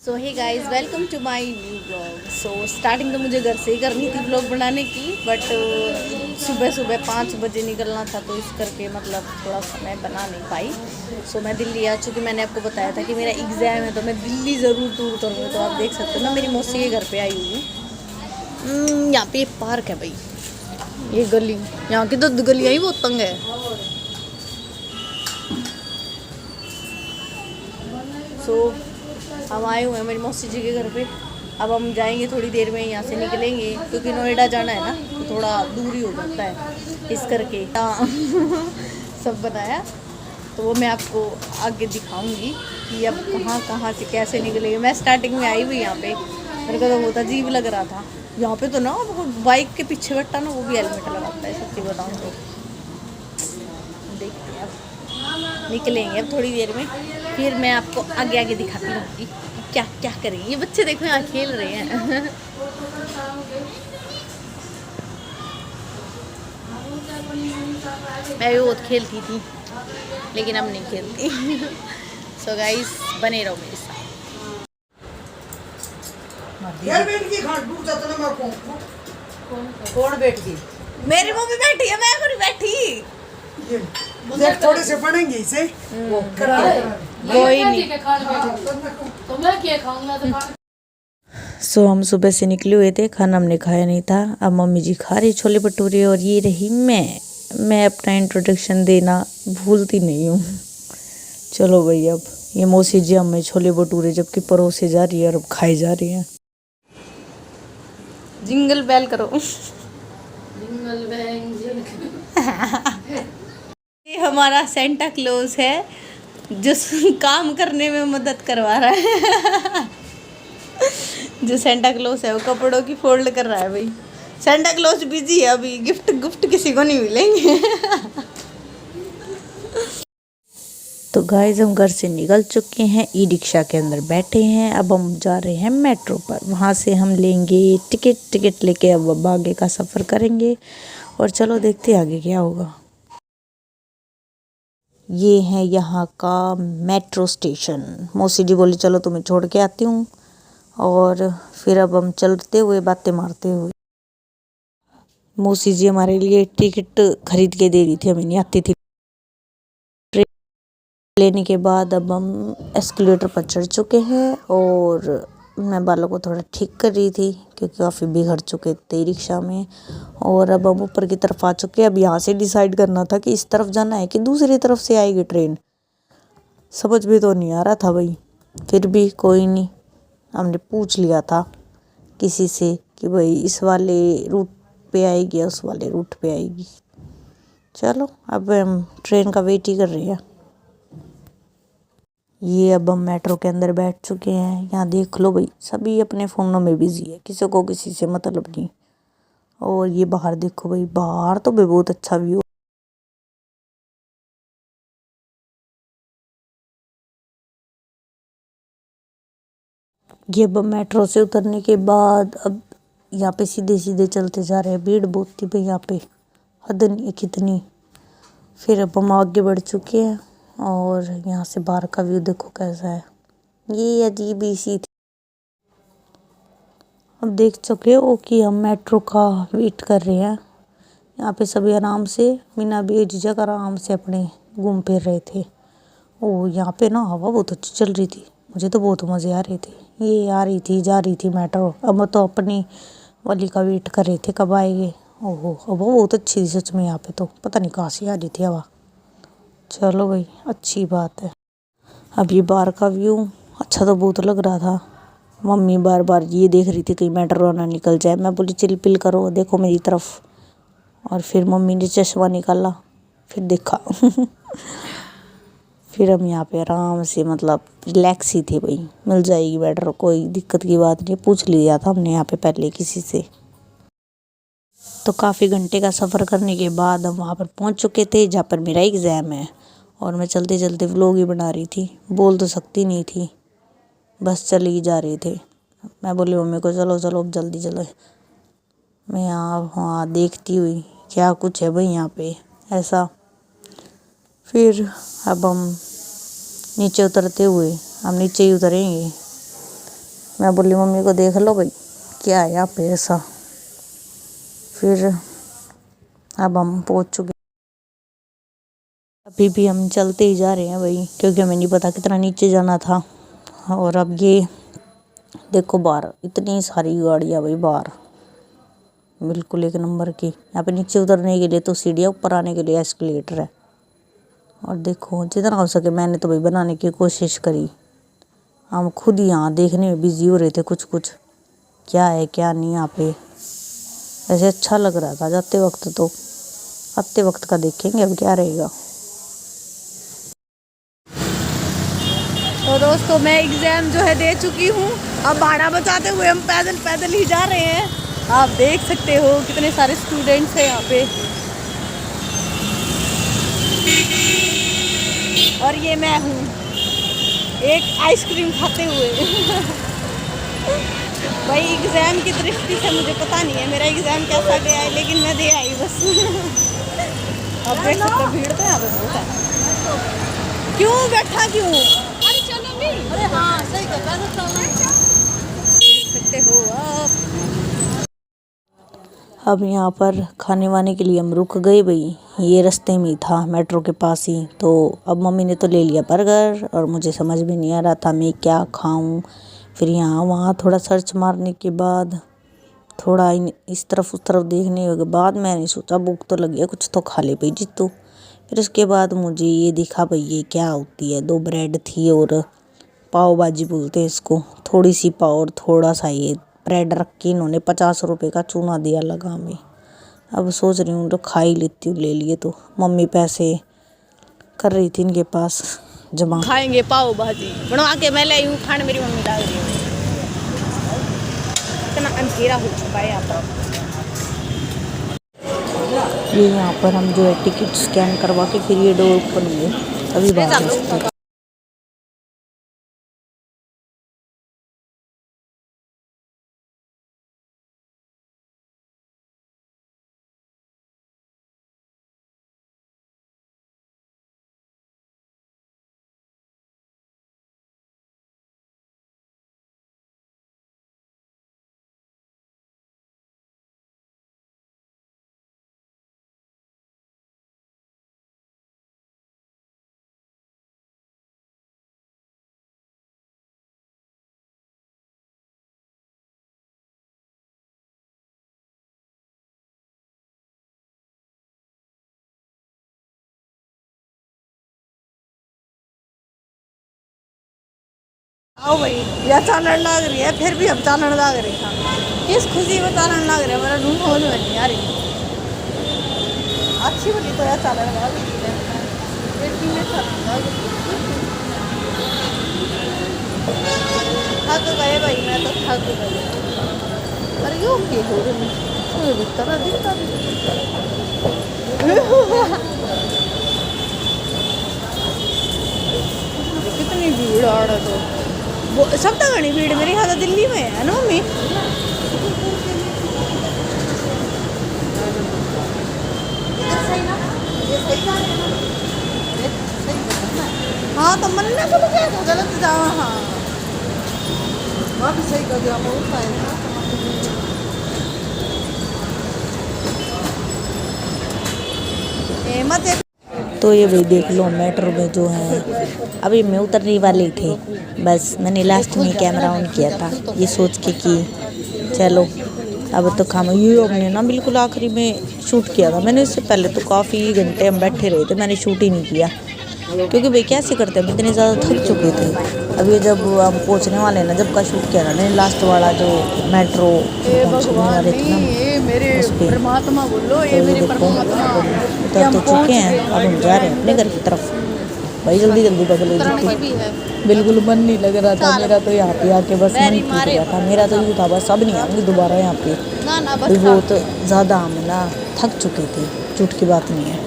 So hey guys, welcome to my new blog. So starting तो मुझे घर से ही करनी थी ब्लॉग बनाने की, बट सुबह सुबह 5 बजे निकलना था, तो इस करके मतलब थोड़ा सा मैं बना नहीं पाई। सो मैं दिल्ली आ चुकी। मैंने आपको बताया था कि मेरा एग्ज़ाम है, तो मैं दिल्ली ज़रूर टूर करूँगी। तो आप देख सकते हो मैं मेरी मौसी के घर पे आई हुई हूँ। यहाँ पे एक पार्क है भाई, ये गली, यहाँ की तो गलियाँ ही बहुत तंग है। सो हम आए हुए हैं मेरी मौसी जी के घर पे। अब हम जाएंगे थोड़ी देर में, यहाँ से निकलेंगे क्योंकि नोएडा जाना है ना, तो थोड़ा दूरी हो जाता है इस करके। हाँ सब बनाया, तो वो मैं आपको आगे दिखाऊंगी कि अब कहाँ कहाँ से कैसे निकलेंगे। मैं स्टार्टिंग में आई हुई यहाँ पे, मेरे को तो बहुत अजीब लग रहा था। यहाँ पे तो ना बाइक के पीछे बैठा ना, वो भी हेलमेट लगाता है, सच्ची बताऊँ तो। देखते हैं, अब निकलेंगे अब थोड़ी देर में, फिर मैं आपको आगे आगे दिखाती रहूँगी क्या क्या करेंगे। ये बच्चे देखो यहाँ खेल रहे हैं मैं भी बहुत खेलती थी, लेकिन अब नहीं खेलती सो गाइस, बने रहो मेरे साथ। यार बैठ के खाट डूब जाता ना। मैं कौन बैठ गई? मेरी मम्मी बैठी है, मैं नहीं बैठी। ये देख थोड़े से पड़ेंगे इसे वो करा कोई नहीं। तो मैं क्या खाऊंगा तो सो हम सुबह से निकले हुए थे, खाना हमने खाया नहीं था। अब मम्मी जी खा रही छोले भटूरे, और ये रही मैं अपना इंट्रोडक्शन देना भूलती नहीं हूँ। चलो भाई, अब ये मौसी जी हमें छोले भटूरे जबकि परोसे जा रही है और अब खाए जा रही है। जिंगल बेल करो जिंगल बैंग ये हमारा सेंटा क्लॉज है, जो काम करने में मदद करवा रहा है जो सेंटा क्लॉज है वो कपड़ों की फोल्ड कर रहा है भाई। सेंटा क्लॉज बिजी है अभी, गिफ्ट गिफ्ट किसी को नहीं मिलेंगे तो गाइस, हम घर से निकल चुके हैं, ई रिक्शा के अंदर बैठे हैं। अब हम जा रहे हैं मेट्रो पर, वहाँ से हम लेंगे टिकट लेके अब आगे का सफ़र करेंगे। और चलो देखते हैं आगे क्या होगा। ये है यहाँ का मेट्रो स्टेशन। मौसी जी बोली चलो तुम्हें छोड़ के आती हूँ, और फिर अब हम चलते हुए बातें मारते हुए। मौसी जी हमारे लिए टिकट खरीद के दे रही थी, हमें नहीं आती थी। लेने के बाद अब हम एस्केलेटर पर चढ़ चुके हैं, और मैं बालों को थोड़ा ठीक कर रही थी क्योंकि काफ़ी बिगड़ चुके थे रिक्शा में। और अब हम ऊपर की तरफ आ चुके हैं। अब यहाँ से डिसाइड करना था कि इस तरफ जाना है कि दूसरी तरफ से आएगी ट्रेन, समझ भी तो नहीं आ रहा था भाई। फिर भी कोई नहीं, हमने पूछ लिया था किसी से कि भाई इस वाले रूट पे आएगी या उस वाले रूट पे आएगी। चलो अब हम ट्रेन का वेट ही कर रहे हैं। ये अब हम मेट्रो के अंदर बैठ चुके हैं। यहाँ देख लो भाई, सभी अपने फ़ोनों में बिजी है, किसी को किसी से मतलब नहीं। और ये बाहर देखो भाई, बाहर तो भाई बहुत अच्छा व्यू। ये अब हम मेट्रो से उतरने के बाद अब यहाँ पे सीधे सीधे चलते जा रहे हैं। भीड़ बहुत थी भाई यहाँ पे, हद नहीं है कितनी। फिर अब हम आगे बढ़ चुके हैं, और यहाँ से बाहर का व्यू देखो कैसा है, ये अजीब ही सी थी। अब देख चुके हो कि हम मेट्रो का वेट कर रहे हैं। यहाँ पे सभी आराम से बिना बेझिझक आराम से अपने घूम फिर रहे थे। ओ यहाँ पे ना हवा बहुत अच्छी चल रही थी, मुझे तो बहुत मज़े आ रहे थे। ये आ रही थी जा रही थी मेट्रो। अब तो अपनी वाली का वेट कर रहे थे कब आएंगे। ओहो, हवा बहुत अच्छी थी सच में, यहाँ पे तो पता नहीं कहाँ से आ रही थी हवा। चलो भाई, अच्छी बात है। अब ये बाहर का व्यू अच्छा तो बहुत लग रहा था। मम्मी बार बार ये देख रही थी कहीं मेट्रो ना निकल जाए। मैं बोली चिल पिल करो, देखो मेरी तरफ। और फिर मम्मी ने चश्मा निकाला, फिर देखा फिर हम यहाँ पे आराम से मतलब रिलैक्स ही थे भाई, मिल जाएगी मेट्रो, कोई दिक्कत की बात नहीं। पूछ लिया था हमने यहाँ पे पहले किसी से। तो काफ़ी घंटे का सफ़र करने के बाद हम वहाँ पर पहुँच चुके थे जहाँ पर मेरा एग्ज़ाम है। और मैं चलते चलते व्लॉग ही बना रही थी, बोल तो सकती नहीं थी, बस चले ही जा रहे थे। मैं बोली मम्मी को चलो चलो अब जल्दी चलो। मैं यहाँ वहाँ देखती हुई क्या कुछ है भाई यहाँ पे ऐसा। फिर अब हम नीचे उतरते हुए, हम नीचे ही उतरेंगे मैं बोली मम्मी को देख लो भाई क्या है यहाँ पे ऐसा। फिर अब हम पहुँच चुके, अभी भी हम चलते ही जा रहे हैं भाई, क्योंकि हमें नहीं पता कितना नीचे जाना था। और अब ये देखो बाहर इतनी सारी गाड़ियाँ भाई, बाहर बिल्कुल एक नंबर की। यहाँ पे नीचे उतरने के लिए तो सीढ़ियाँ, ऊपर आने के लिए एस्केलेटर है। और देखो जितना हो सके मैंने तो भाई बनाने की कोशिश करी। हम खुद ही यहाँ देखने में बिजी हो रहे थे कुछ कुछ क्या है क्या नहीं यहाँ पे। ऐसे अच्छा लग रहा था जाते वक्त, तो आते वक्त का देखेंगे अब क्या रहेगा। तो दोस्तों मैं एग्ज़ाम जो है दे चुकी हूँ। अब भाड़ा बचाते हुए हम पैदल पैदल ही जा रहे हैं। आप देख सकते हो कितने सारे स्टूडेंट्स हैं यहाँ पे। और ये मैं हूँ एक आइसक्रीम खाते हुए। भाई एग्ज़ाम की दृष्टि से मुझे पता नहीं है मेरा एग्ज़ाम कैसा गया है, लेकिन मैं दे आई बस। अब देख सकते हो भीड़ तो यहाँ पे बहुत है। क्यों बैठा क्यों? अरे चलो भी। अरे हाँ सही कर सकते हो आप। अब यहाँ पर खाने वाने के लिए हम रुक गए भाई, ये रास्ते में ही था मेट्रो के पास ही। तो अब मम्मी ने तो ले लिया बर्गर और मुझे समझ में नहीं आ रहा था मैं क्या खाऊं। फिर यहाँ वहाँ थोड़ा सर्च मारने के बाद, थोड़ा इस तरफ उस तरफ देखने के बाद मैंने सोचा भूख तो लगी है, कुछ तो खा ले भाई जितू। फिर उसके बाद मुझे ये दिखा भाई ये क्या होती है, 2 ब्रेड थी और पाव भाजी बोलते हैं इसको। थोड़ी सी पाव और थोड़ा सा ये ब्रेड रख के इन्होंने 50 रुपये का चूना दिया लगा में। अब सोच रही हूँ तो खा ही लेती हूँ, ले लिए तो। मम्मी पैसे कर रही थी इनके पास जमा। खाएंगे पाव भाजी बनवा के मैं लाई हूँ, खाने मेरी मम्मी डाल रही है। इतना अंधेरा हो चुका है यहाँ पर। ये यहाँ पर हम जो है टिकट स्कैन करवा के फिर ये डोर ओपन हुए, अभी बाहर जा सकते हैं। आओ भाई या चालन लग रही है, फिर भी हम चालन लग रही था। किस खुशी में चालन लग रहा है मेरा ढूंढ हो नहीं आ रही। अच्छी बोली तो या चालन लग रही है। थक गए भाई, मैं तो थक गई। अरे यो के हो रही तरह दिखता कितनी भीड़ आ रहा तो वो सब तक घनी भीड़ मेरे ख्याल से दिल्ली में है ना मम्मी। हाँ तो मन में तो क्या तो गलत जावा। हाँ भी सही कर दिया बहुत है मत। तो ये भाई देख लो मेट्रो में जो है अभी मैं उतरने वाली थी, बस मैंने लास्ट में कैमरा ऑन किया था ये सोच के कि चलो अब तो खाम। ये हमने ना बिल्कुल आखिरी में शूट किया था, मैंने इससे पहले तो काफ़ी घंटे हम बैठे रहे थे, मैंने शूट ही नहीं किया क्योंकि भाई कैसे करते हैं, इतने ज़्यादा थक चुके थे। अभी जब हम पहुंचने वाले हैं ना, जब का शूट किया था मैंने लास्ट वाला जो मेट्रो पहुंचने वाले थे ना उस पर, परमात्मा बोलो तो ये देखो उतर तो चुके हैं। अब हम जा रहे हैं अपने घर की तरफ। भाई जल्दी जल्दी बदलो जितनी, बिल्कुल मन नहीं लग रहा था मेरा तो यहाँ पे आके, बस मन टूट गया था मेरा तो। यूँ था बस अब नहीं आऊँगी दोबारा यहाँ पे, बहुत ज़्यादा हम ना थक चुके थे, झूठ की बात नहीं है।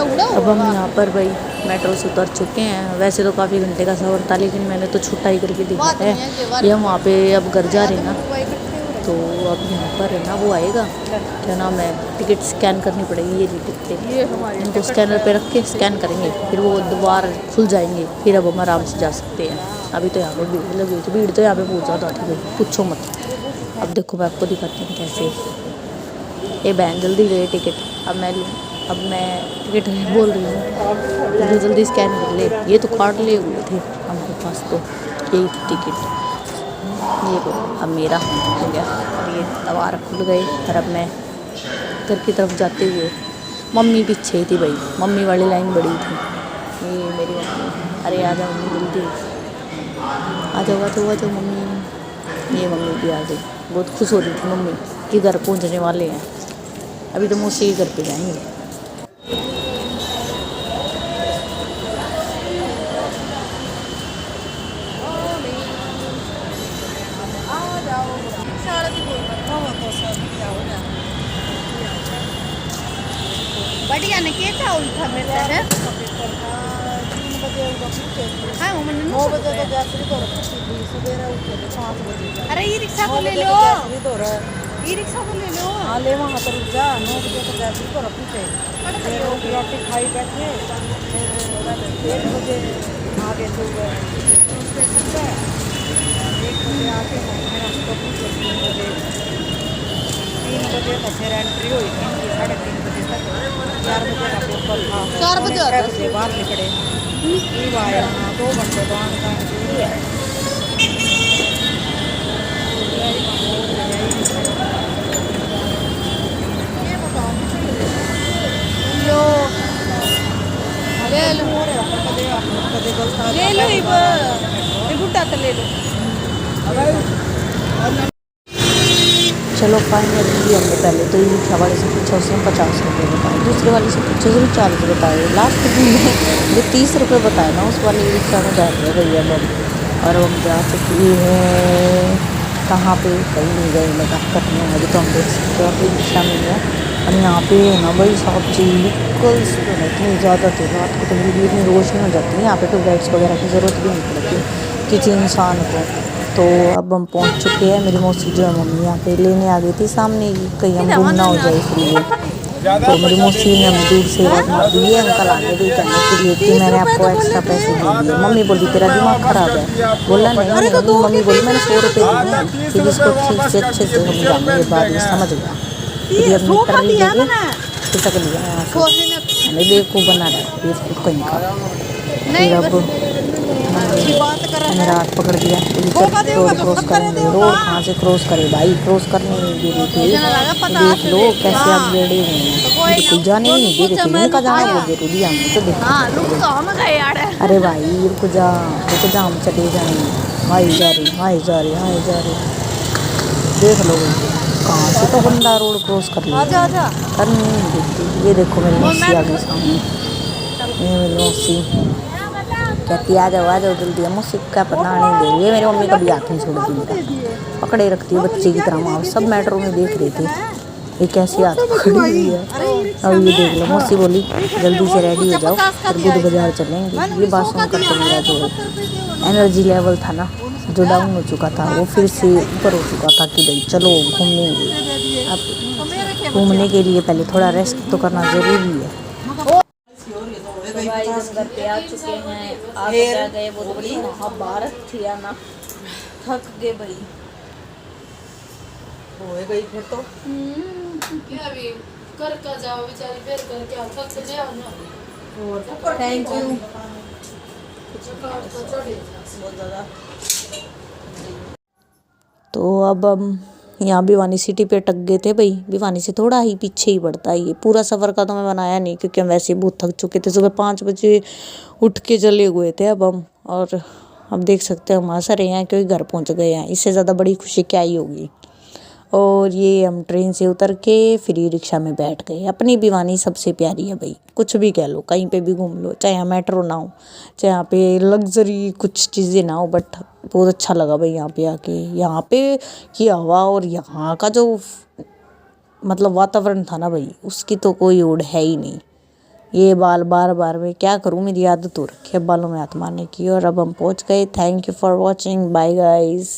अब हम यहाँ पर भाई मेट्रो से उतर चुके हैं। वैसे तो काफ़ी घंटे का सफ़र था लेकिन मैंने तो छुट्टा ही करके दिखा है। ये हम वहाँ पे अब घर जा रहे हैं ना, तो अब यहाँ पर है ना वो आएगा, क्या नाम है, टिकट स्कैन करनी पड़ेगी। ये टिकट इनको स्कैनर पे रख के स्कैन करेंगे, फिर वो द्वार खुल जाएंगे, फिर अब हम आराम से जा सकते हैं। अभी तो यहाँ पे भीड़ लगी हुई थी, भीड़ तो यहाँ पे बहुत ज़्यादा थी भाई, पूछो मत। अब देखो मैं आपको दिखाती हूँ कैसे। ये बहन जल्दी ले टिकट, अब मैं टिकट बोल रही हूँ जो जल्दी स्कैन कर ले। ये तो कार्ड ले हुए थे हमारे पास, तो यही थी टिकट। ये तो अब मेरा हो गया, अब ये द्वार खुल गए। और अब मैं घर की तरफ जाते हुए, मम्मी पीछे थी भाई, मम्मी वाली लाइन बड़ी थी। ये मेरी मम्मी, अरे आ जाओ मम्मी जल्दी, आ जाओ आ जाओ आ जाओ मम्मी। ये मम्मी भी आ गई, बहुत खुश हो रही थी मम्मी कि घर पहुंचने वाले हैं। अभी तो मौसी ही घर पे जाएंगे। बढ़िया ने क्या चावल था मेरे है। हाँ वो मैंने 9 बजे तो जैसे तो सवेरे उठे 5 बजे। अरे ये रिक्शा को ले लो, ये रिक्शा को ले लो। हाँ ले वहाँ पर रुक जा, 9 बजे तो जैसे तो रखते फिर रोटी खाई बैठे, फिर 1 बजे आगे तो 1 बजे आके मेरा तो 3 बजे तो फिर एंट्री हुई थी 3:30 बजे तक। 4 बजे का पेपर था, 4 बजे बाहर निकले, ये आया 2 घंटे बाद का लो ले लो ये बुड्ढा तो ले लो। चलो फाइनली हमने पहले तो ई रिक्शा वाले से पूछा, उसने 50 रुपये बताए, दूसरे वाले से पूछा उसने 40 बताए, लास्ट में जो 30 रुपये बताए ना उस वाले रिक्शा में बैठ गए भैया हम। और हम जा चुकी है कहाँ पे, कहीं नहीं गए लगा कटने। अभी तो हम देख सकते हो अपनी रिक्शा में है। और यहाँ पे है ना भाई साहब जी व्हीकल्स तो इतनी ज़्यादा थे, रात को तो बिल्कुल इतनी रोशनी हो जाती है यहाँ पे, ट्यूब लाइट्स वगैरह की ज़रूरत भी नहीं पड़ती किसी इंसान को। तो अब हम पहुंच चुके हैं। मेरी मौसी जो है मम्मी यहाँ पे लेने आ गई थी सामने ही, कहीं हम गुम ना हो जाए इसलिए। तो मेरी मौसी ने हम दूर से ये अंकल आगे भी कहने के लिए कि मैंने आपको एक्स्ट्रा पैसे दे दिए। मम्मी बोली तेरा दिमाग खराब है, बोला नहीं मम्मी बोली मैंने 100 रुपये दिए हैं। फिर इसको ठीक से अच्छे से समझाने के बाद ये समझ गया, फिर अब मीटर भी देगी खिसक लिया यहाँ से, हमें बेवकूफ़ बना रहा है बेवकूफ़ कहीं का। फिर अब मैंने रात पकड़ दिया, रोड क्रॉस करेंगे। रोड कहाँ से क्रॉस करे भाई, क्रॉस करने नहीं दे रही थी। देख लो कैसे आप बेड़े हुए हैं, बिल्कुल जाने ही नहीं दे रहे थे। इनका जाना बहुत जरूरी है, हमने तो देखा। अरे भाई रुक जा हम चले जाएंगे। आई जा रही देख लो कहाँ से तो बंदा रोड क्रॉस कर लिया, करने नहीं देती। ये देखो मेरी मौसी आ गई सामने, ये मेरी मौसी कहती आ जाओ जल्दी। मौसी क्या पता नहीं दे रही है, मेरी मम्मी कभी हाथ नहीं छोड़ती, मेरा पकड़े रखती है बच्चे की तरह। वहाँ सब मेट्रो में देख रहे थे ये कैसी हाथ पकड़ी हुई है। अब ये देख लो मौसी बोली जल्दी से रेडी हो जाओ फिर बुध बाजार चलेंगे। ये बात सुनकर तो मेरा जो एनर्जी लेवल था ना जो डाउन हो चुका था वो फिर से ऊपर हो चुका था कि भाई चलो घूमने। अब घूमने के लिए पहले थोड़ा रेस्ट तो करना ज़रूरी है। घर पे आ चुके हैं, आगे जा गए, बहुत बड़ी महाभारत थी ना, थक गए भाई। होए गई फिर तो क्या भी कर का जाओ बेचारी, फिर कर क्या थक के जाओ ना। और थैंक यू। तो अब हम यहाँ भिवानी सिटी पे अटक गए थे भाई। भिवानी से थोड़ा ही पीछे ही पड़ता है ये, पूरा सफ़र का तो मैं बनाया नहीं क्योंकि हम वैसे ही बहुत थक चुके थे। सुबह 5 बजे उठ के चले हुए थे अब हम, और अब देख सकते हैं हम हंस रहे हैं क्योंकि घर पहुँच गए हैं। इससे ज़्यादा बड़ी खुशी क्या ही होगी। और ये हम ट्रेन से उतर के फिर ये रिक्शा में बैठ गए। अपनी भिवानी सबसे प्यारी है भाई, कुछ भी कह लो, कहीं पे भी घूम लो, चाहे यहाँ मेट्रो ना हो, चाहे यहाँ पे लग्जरी कुछ चीज़ें ना हो, बट बहुत अच्छा लगा भाई यहाँ पे आके। यहाँ पे की हवा और यहाँ का जो मतलब वातावरण था ना भाई, उसकी तो कोई ओढ़ है ही नहीं। ये बाल बार बार मैं क्या करूँ, मेरी आदत हो रखी है बालों में हाथ मारने की। और अब हम पहुँच गए। Thank you for watching, bye guys.